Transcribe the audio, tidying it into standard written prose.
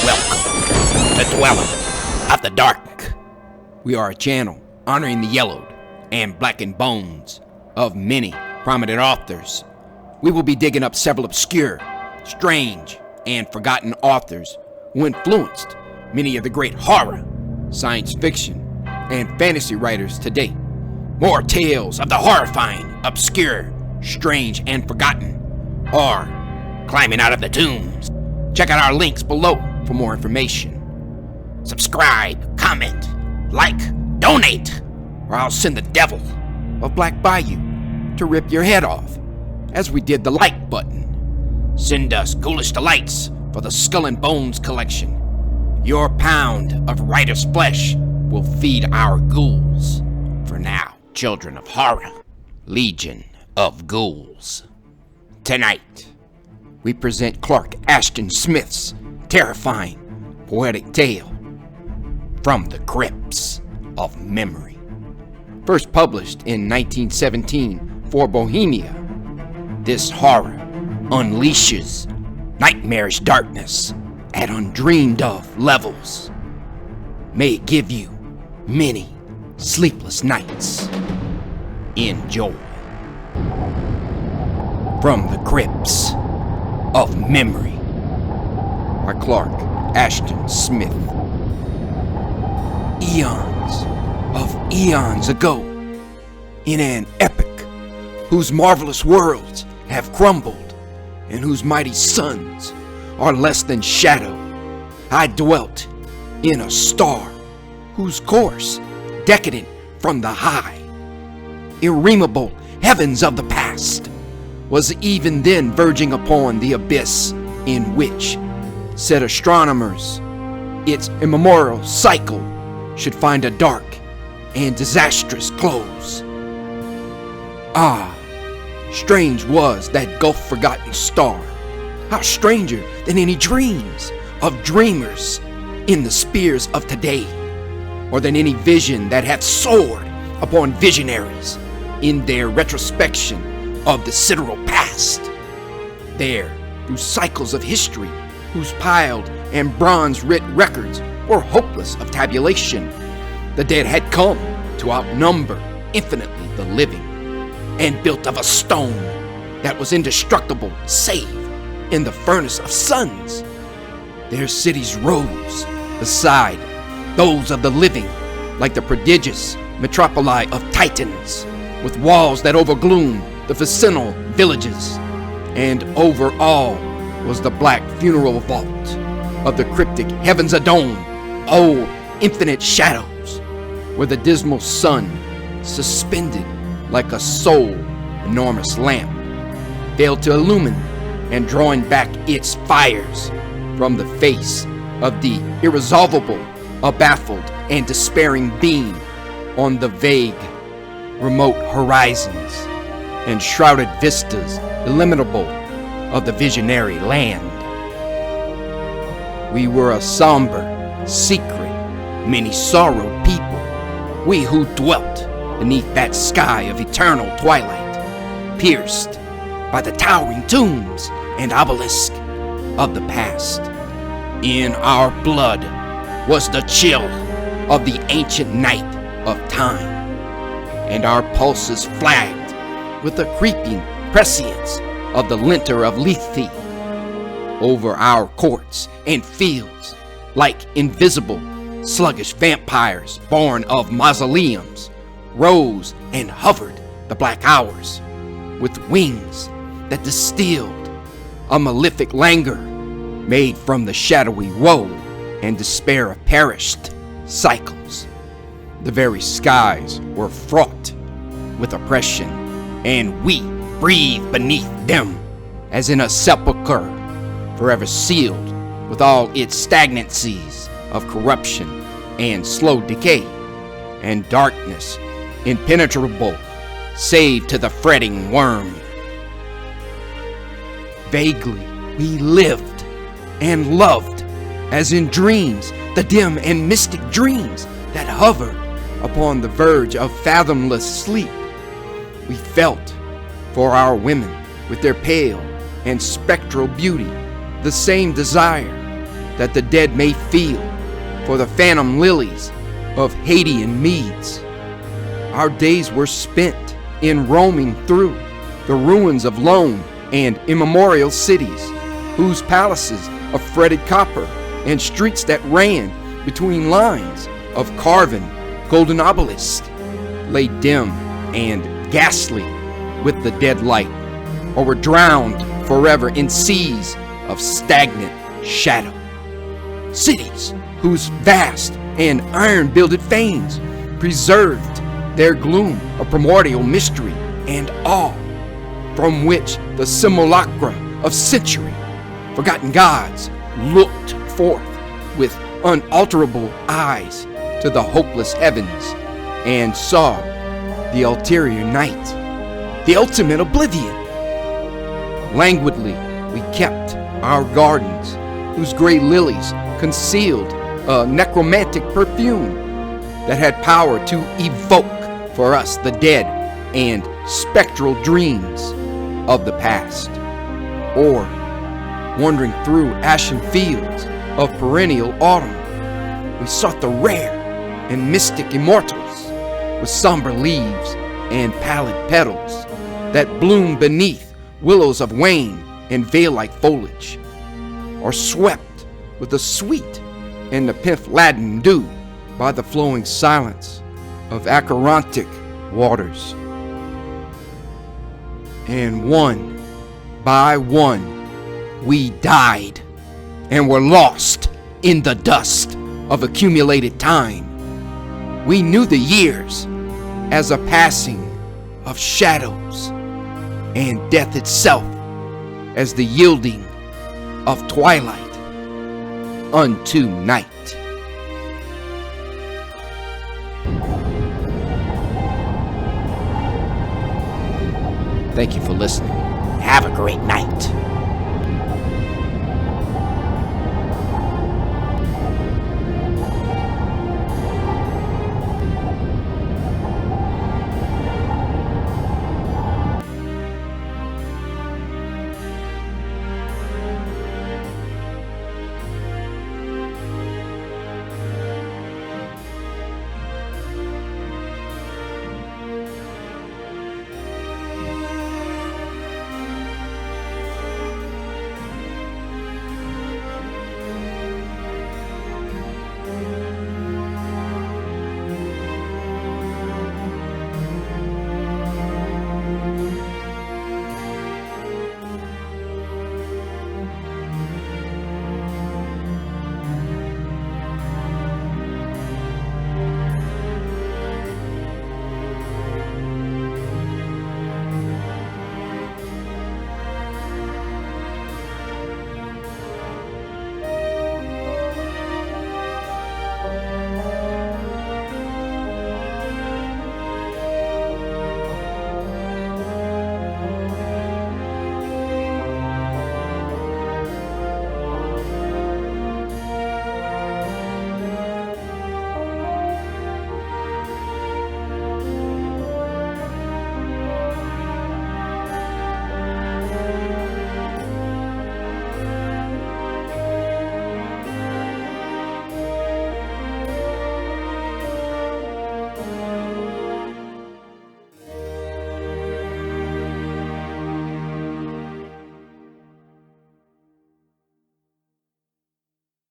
Welcome to Dweller of the Dark. We are a channel honoring the yellowed and blackened bones of many prominent authors. We will be digging up several obscure, strange, and forgotten authors who influenced many of the great horror, science fiction, and fantasy writers to date. More tales of the horrifying, obscure, strange, and forgotten are climbing out of the tombs. Check out our links below for more information. Subscribe, comment, like, donate, or I'll send the devil of Black Bayou to rip your head off, as we did the like button. Send us ghoulish delights for the Skull and Bones collection. Your pound of writer's flesh will feed our ghouls. For now, children of horror, legion of ghouls. Tonight, we present Clark Ashton Smith's terrifying poetic tale from the Crypts of Memory. First published in 1917 for Bohemia, this horror unleashes nightmarish darkness at undreamed of levels. May it give you many sleepless nights. Enjoy. From the Crypts of Memory by Clark Ashton Smith. Eons ago, in an epic whose marvelous worlds have crumbled and whose mighty suns are less than shadow, I dwelt in a star whose course, decadent from the high, irremovable heavens of the past, was even then verging upon the abyss in which, said astronomers, its immemorial cycle should find a dark and disastrous close. Ah, strange was that gulf-forgotten star, how stranger than any dreams of dreamers in the spears of today, or than any vision that hath soared upon visionaries in their retrospection of the sidereal past. There, through cycles of history, whose piled and bronze-writ records were hopeless of tabulation, the dead had come to outnumber infinitely the living, and built of a stone that was indestructible save in the furnace of suns. Their cities rose beside those of the living like the prodigious metropoli of Titans, with walls that overgloomed the vicinal villages, and over all was the black funeral vault of the cryptic heavens adome, old infinite shadows, where the dismal sun, suspended like a sole enormous lamp, failed to illumine, and drawing back its fires from the face of the irresolvable, a baffled and despairing beam on the vague, remote horizons and shrouded vistas illimitable of the visionary land. We were a somber, secret, many-sorrowed people, we who dwelt beneath that sky of eternal twilight, pierced by the towering tombs and obelisk of the past. In our blood was the chill of the ancient night of time, and our pulses flagged with the creeping prescience of the linter of Lethe. Over our courts and fields, like invisible, sluggish vampires born of mausoleums, rose and hovered the black hours, with wings that distilled a malefic languor made from the shadowy woe and despair of perished cycles. The very skies were fraught with oppression, and we breathed beneath them as in a sepulchre, forever sealed with all its stagnancies of corruption and slow decay, and darkness impenetrable save to the fretting worm. Vaguely we lived and loved, as in dreams, the dim and mystic dreams that hover upon the verge of fathomless sleep. We felt for our women with their pale and spectral beauty the same desire that the dead may feel for the phantom lilies of Hadean meads. Our days were spent in roaming through the ruins of lone and immemorial cities, whose palaces of fretted copper and streets that ran between lines of carven golden obelisks lay dim and ghastly with the dead light, or were drowned forever in seas of stagnant shadow. Cities whose vast and iron-builded fanes preserved their gloom of primordial mystery and awe, from which the simulacra of century forgotten gods looked forth with unalterable eyes to the hopeless heavens and saw the ulterior night, the ultimate oblivion. Languidly we kept our gardens, whose gray lilies concealed a necromantic perfume that had power to evoke for us the dead and spectral dreams of the past. Or, wandering through ashen fields of perennial autumn, we sought the rare and mystic immortals with somber leaves and pallid petals that bloom beneath willows of wane and veil-like foliage, or swept with the sweet and the pith-laden dew by the flowing silence of acherontic waters. And one by one we died and were lost in the dust of accumulated time. We knew the years as a passing of shadows, and death itself as the yielding of twilight unto night. Thank you for listening. Have a great night.